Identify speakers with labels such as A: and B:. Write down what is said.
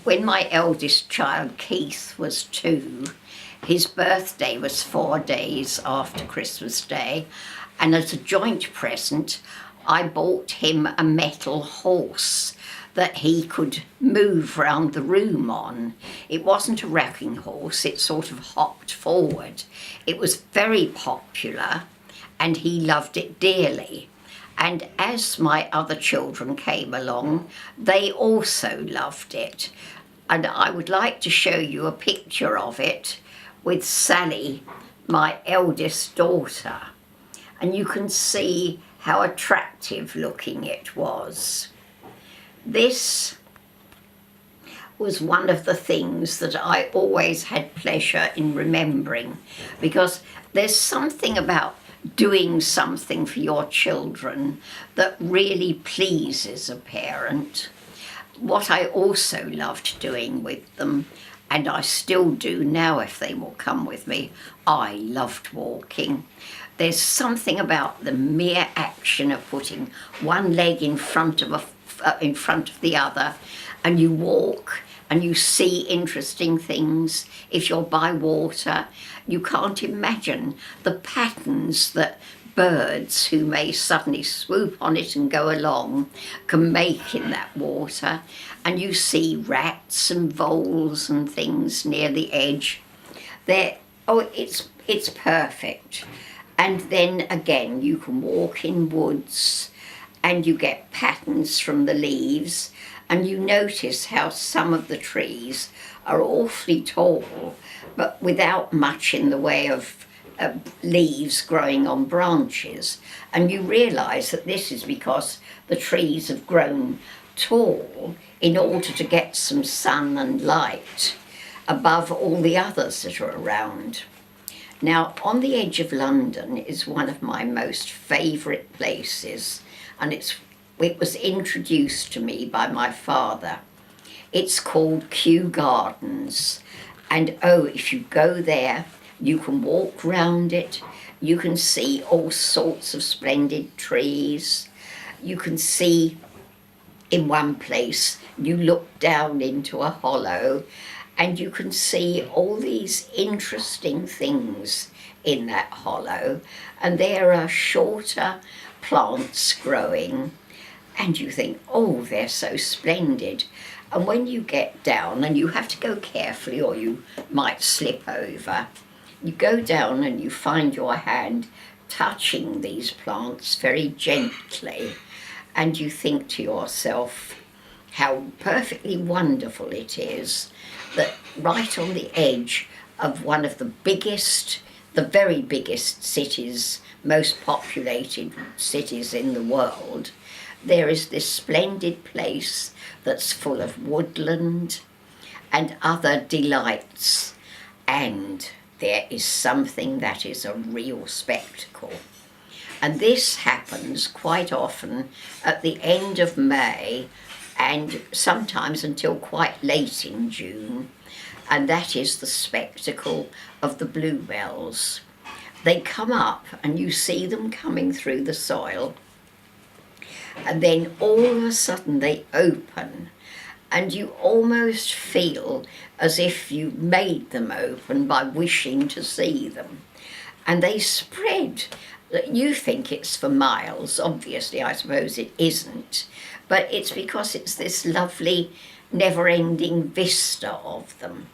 A: When my eldest child, Keith, was 2, his birthday was 4 days after Christmas Day, and as a joint present, I bought him a metal horse that he could move round the room on. It wasn't a rocking horse, it sort of hopped forward. It was very popular and he loved it dearly. And as my other children came along, they also loved it. And I would like to show you a picture of it with Sally, my eldest daughter. And you can see how attractive looking it was. This was one of the things that I always had pleasure in remembering, because there's something about doing something for your children that really pleases a parent. What I also loved doing with them, and I still do now if they will come with me, I loved walking. There's something about the mere action of putting one leg in front of the other, and you walk and you see interesting things. If you're by water, you can't imagine the patterns that birds who may suddenly swoop on it and go along can make in that water. And you see rats and voles and things near the edge. It's perfect. And then again, you can walk in woods and you get patterns from the leaves, and you notice how some of the trees are awfully tall, but without much in the way of leaves growing on branches. And you realise that this is because the trees have grown tall in order to get some sun and light above all the others that are around. Now, on the edge of London is one of my most favourite places, and it was introduced to me by my father. It's called Kew Gardens, and if you go there, you can walk round it, you can see all sorts of splendid trees, you can see in one place, you look down into a hollow, and you can see all these interesting things in that hollow, and there are shorter plants growing, and you think, oh, they're so splendid. And when you get down, and you have to go carefully or you might slip over, you go down and you find your hand touching these plants very gently, and you think to yourself how perfectly wonderful it is that right on the edge of one of the very biggest cities, most populated cities in the world, there is this splendid place that's full of woodland and other delights, and there is something that is a real spectacle. And this happens quite often at the end of May and sometimes until quite late in June, and that is the spectacle of the bluebells. They come up and you see them coming through the soil, and then all of a sudden they open, and you almost feel as if you made them open by wishing to see them. And they spread. You think it's for miles, obviously I suppose it isn't, but it's because it's this lovely never-ending vista of them.